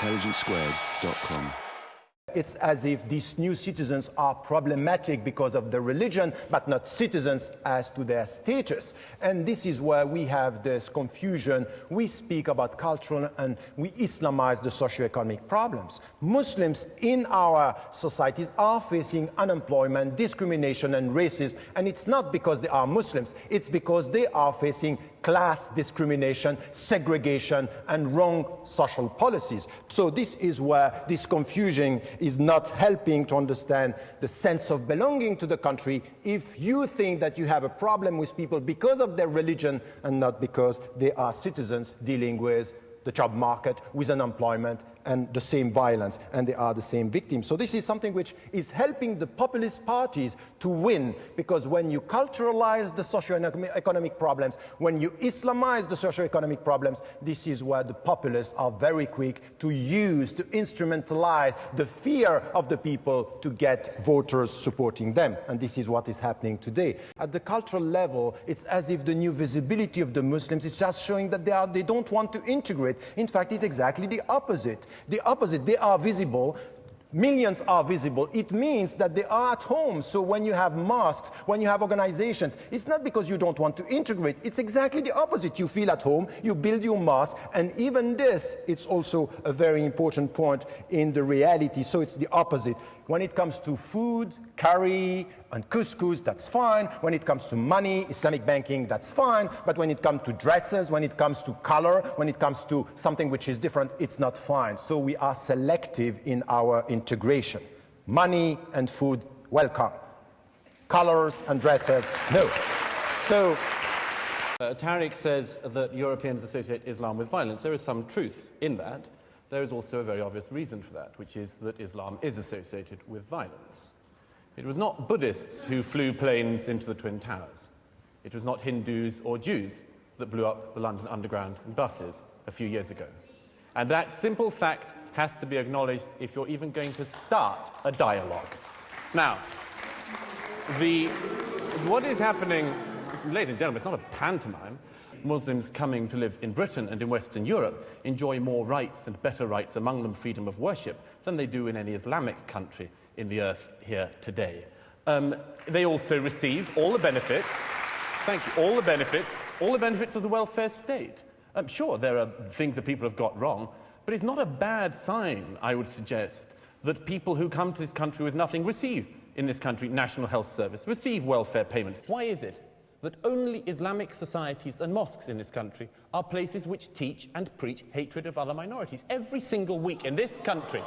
intelligencesquared.com. It's as if these new citizens are problematic because of their religion, but not citizens as to their status. And this is where we have this confusion. We speak about cultural and we Islamize the socioeconomic problems. Muslims in our societies are facing unemployment, discrimination and racism, and it's not because they are Muslims, it's because they are facing class discrimination, segregation, and wrong social policies. So this is where this confusion is not helping to understand the sense of belonging to the country if you think that you have a problem with people because of their religion and not because they are citizens dealing with the job market, with unemployment, and the same violence, and they are the same victims. So this is something which is helping the populist parties to win, because when you culturalize the socio-economic problems, when you Islamize the socio-economic problems, this is where the populists are very quick to use, to instrumentalize the fear of the people to get voters supporting them. And this is what is happening today. At the cultural level, it's as if the new visibility of the Muslims is just showing that they don't want to integrate. In fact, it's exactly the opposite. The opposite, they are visible, millions are visible. It means that they are at home. So when you have mosques, when you have organizations, it's not because you don't want to integrate. It's exactly the opposite. You feel at home, you build your mosque, and even this, it's also a very important point in the reality. So it's the opposite. When it comes to food, curry, and couscous, that's fine. When it comes to money, Islamic banking, that's fine. But when it comes to dresses, when it comes to color, when it comes to something which is different, it's not fine. So we are selective in our integration. Money and food, welcome. Colors and dresses, no. So Tariq says that Europeans associate Islam with violence. There is some truth in that. There is also a very obvious reason for that, which is that Islam is associated with violence. It was not Buddhists who flew planes into the Twin Towers. It was not Hindus or Jews that blew up the London Underground and buses a few years ago. And that simple fact has to be acknowledged if you're even going to start a dialogue. Now, what is happening, ladies and gentlemen, it's not a pantomime. Muslims coming to live in Britain and in Western Europe enjoy more rights and better rights, among them freedom of worship, than they do in any Islamic country in the earth here today. They also receive all the benefits, thank you, all the benefits of the welfare state. Sure, there are things that people have got wrong, but it's not a bad sign, I would suggest, that people who come to this country with nothing receive in this country National Health Service, receive welfare payments. Why is it that only Islamic societies and mosques in this country are places which teach and preach hatred of other minorities? Every single week in this country,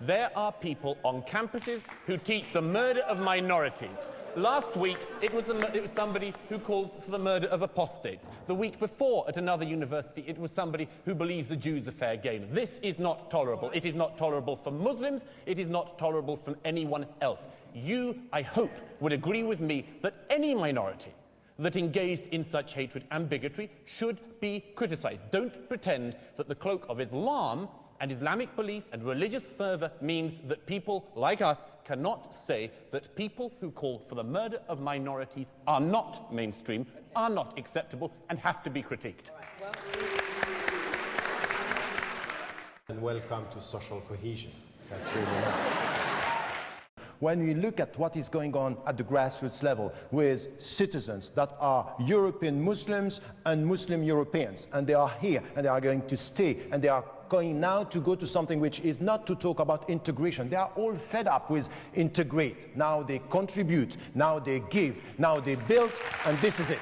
there are people on campuses who teach the murder of minorities. Last week, it was somebody who calls for the murder of apostates. The week before, at another university, it was somebody who believes the Jews are fair game. This is not tolerable. It is not tolerable for Muslims. It is not tolerable from anyone else. You, I hope, would agree with me that any minority that engaged in such hatred and bigotry should be criticized. Don't pretend that the cloak of Islam and Islamic belief and religious fervor means that people like us cannot say that people who call for the murder of minorities are not mainstream, are not acceptable, and have to be critiqued. And welcome to social cohesion. That's really nice. When we look at what is going on at the grassroots level with citizens that are European Muslims and Muslim Europeans, and they are here and they are going to stay, and they are going now to go to something which is not to talk about integration. They are all fed up with integrate. Now they contribute, now they give, now they build, and this is it.